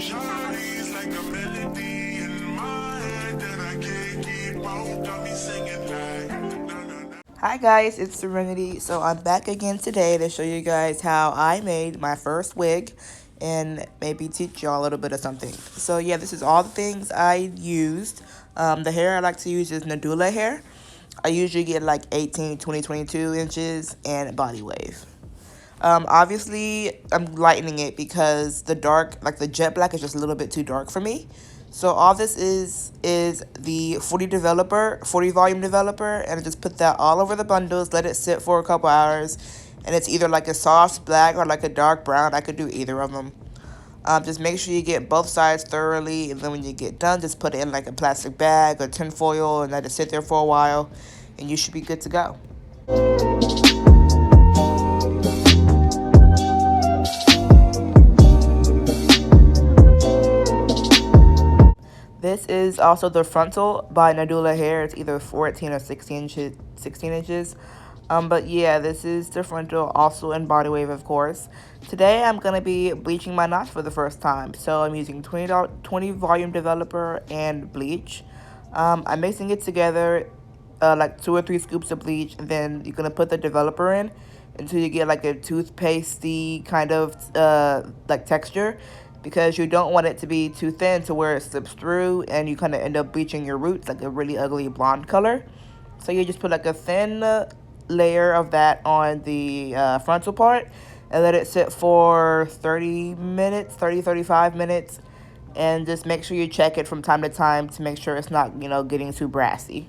Shawty's like a melody in my head that I can't keep out. Got me singing like na na na. Hi guys, it's Serenity. So I'm back again today to show you guys how I made my first wig and maybe teach y'all a little bit of something. So yeah, this is all the things I used. The hair I like to use is Nadula hair. I usually get like 18, 20, 22 inches and body wave. Obviously, I'm lightening it because the dark, like the jet black, is just a little bit too dark for me. So all this is the 40 volume developer, and I just put that all over the bundles, let it sit for a couple hours, and it's either like a soft black or like a dark brown. I could do either of them. Just make sure you get both sides thoroughly, and then when you get done, just put it in like a plastic bag or tin foil and let it sit there for a while, and you should be good to go. This is also the frontal by Nadula Hair. It's either 14 or 16 inches. But yeah, this is the frontal, also in body wave, of course. Today, I'm going to be bleaching my knots for the first time. So I'm using 20 volume developer and bleach. I'm mixing it together, like 2 or 3 scoops of bleach. And then you're going to put the developer in until you get like a toothpastey kind of like texture, because you don't want it to be too thin to where it slips through and you kind of end up bleaching your roots like a really ugly blonde color. So you just put like a thin layer of that on the frontal part and let it sit for 35 minutes, and just make sure you check it from time to time to make sure it's not, getting too brassy.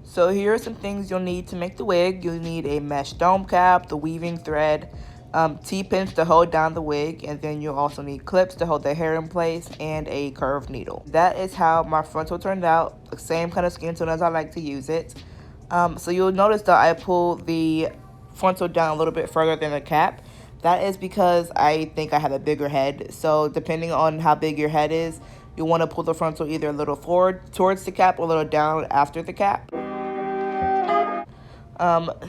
So here are some things you'll need to make the wig. You'll need a mesh dome cap, the weaving thread, T-pins to hold down the wig, and then you'll also need clips to hold the hair in place, and a curved needle. That is how my frontal turned out. The same kind of skin tone as I like to use it. So you'll notice that I pulled the frontal down a little bit further than the cap. That is because I think I have a bigger head. So depending on how big your head is, you want to pull the frontal either a little forward towards the cap or a little down after the cap.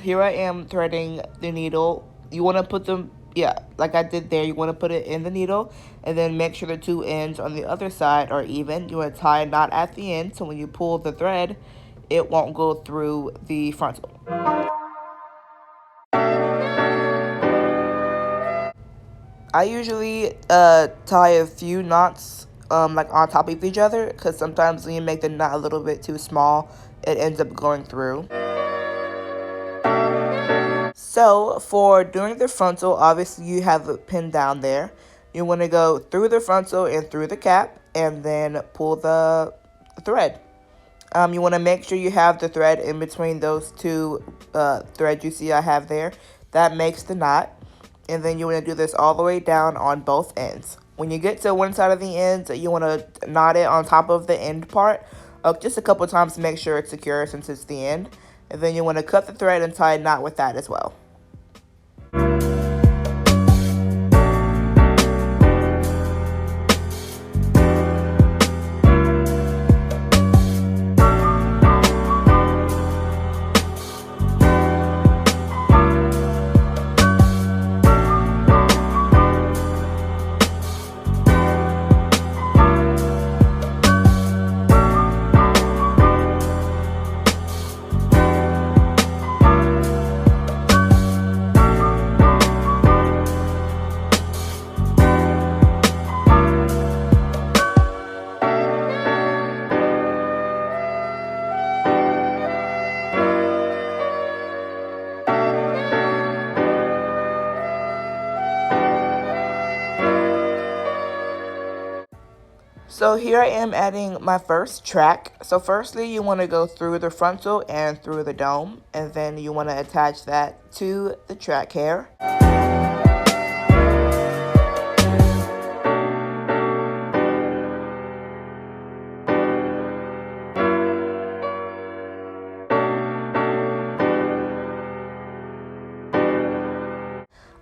Here I am threading the needle. You want to put them, like I did there, you want to put it in the needle and then make sure the two ends on the other side are even. You want to tie a knot at the end so when you pull the thread, it won't go through the frontal. I usually tie a few knots like on top of each other, because sometimes when you make the knot a little bit too small, it ends up going through. So for doing the frontal, obviously you have it pinned down there. You want to go through the frontal and through the cap and then pull the thread. You want to make sure you have the thread in between those two threads you see I have there. That makes the knot. And then you want to do this all the way down on both ends. When you get to one side of the end, you want to knot it on top of the end part just a couple times to make sure it's secure since it's the end. And then you want to cut the thread and tie a knot with that as well. So here I am adding my first track. So firstly, you want to go through the frontal and through the dome, and then you want to attach that to the track hair.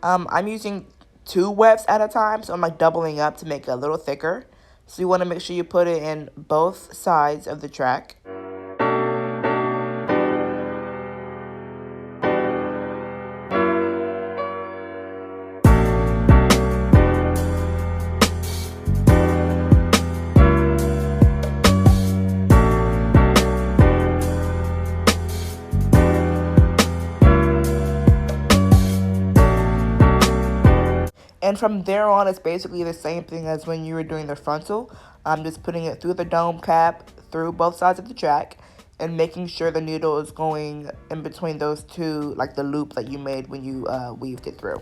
I'm using 2 wefts at a time, so I'm like doubling up to make it a little thicker. So you want to make sure you put it in both sides of the track. And from there on, it's basically the same thing as when you were doing the frontal. I'm just putting it through the dome cap, through both sides of the track, and making sure the needle is going in between those two, like the loop that you made when you weaved it through.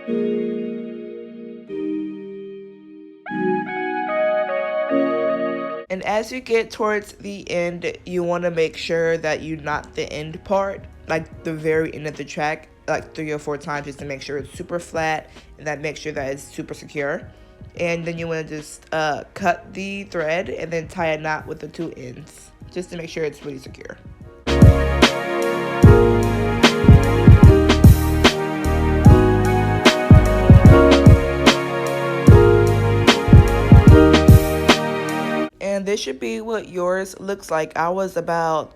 And as you get towards the end, you want to make sure that you knot the end part, like the very end of the track, like 3 or 4 times, just to make sure it's super flat and that makes sure that it's super secure. And then you want to just cut the thread and then tie a knot with the 2 ends, just to make sure it's really secure. And this should be what yours looks like. I was about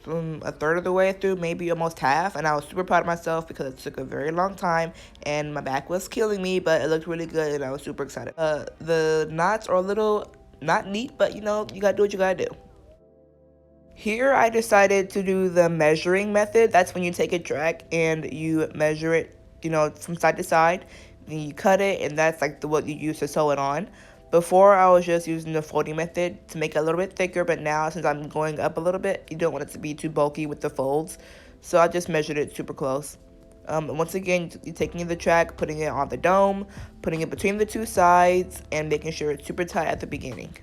a third of the way through, maybe almost half, and I was super proud of myself because it took a very long time and my back was killing me, but it looked really good and I was super excited. The knots are a little not neat, but you know, you gotta do what you gotta do. Here I decided to do the measuring method. That's when you take a track and you measure it, you know, from side to side. Then you cut it, and that's like what you use to sew it on. Before I was just using the folding method to make it a little bit thicker, but now since I'm going up a little bit, you don't want it to be too bulky with the folds. So I just measured it super close. Once again, you're taking the track, putting it on the dome, putting it between the 2 sides, and making sure it's super tight at the beginning.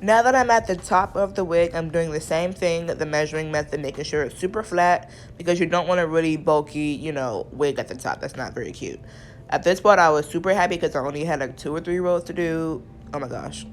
Now that I'm at the top of the wig, I'm doing the same thing, the measuring method, making sure it's super flat because you don't want a really bulky, you know, wig at the top. That's not very cute. At this part, I was super happy because I only had like 2 or 3 rows to do. Oh my gosh.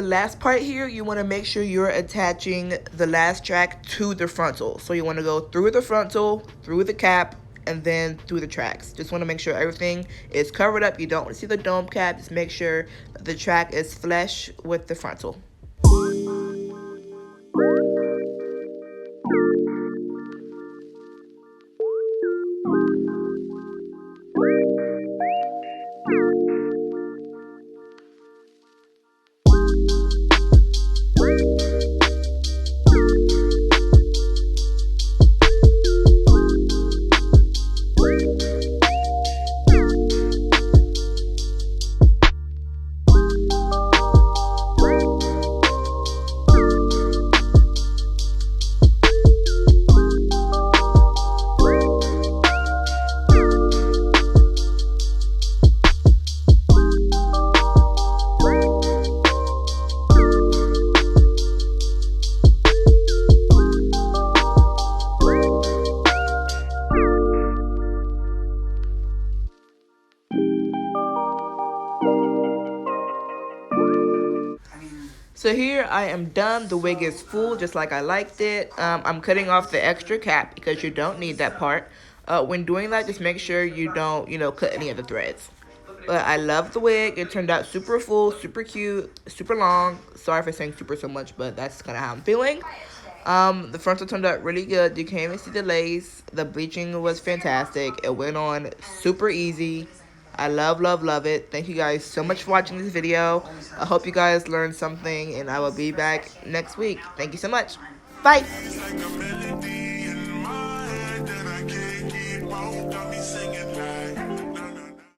the last part here, you want to make sure you're attaching the last track to the frontal. So you want to go through the frontal, through the cap, and then through the tracks. Just want to make sure everything is covered up. You don't want to see the dome cap. Just make sure the track is flush with the frontal. So here I am done. The wig is full just like I liked it. I'm cutting off the extra cap because you don't need that part. When doing that, just make sure you don't, cut any of the threads. But I love the wig. It turned out super full, super cute, super long. Sorry for saying super so much, but that's kind of how I'm feeling. The frontal turned out really good. You can't even see the lace. The bleaching was fantastic. It went on super easy. I love, love, love it. Thank you guys so much for watching this video. I hope you guys learned something, and I will be back next week. Thank you so much. Bye.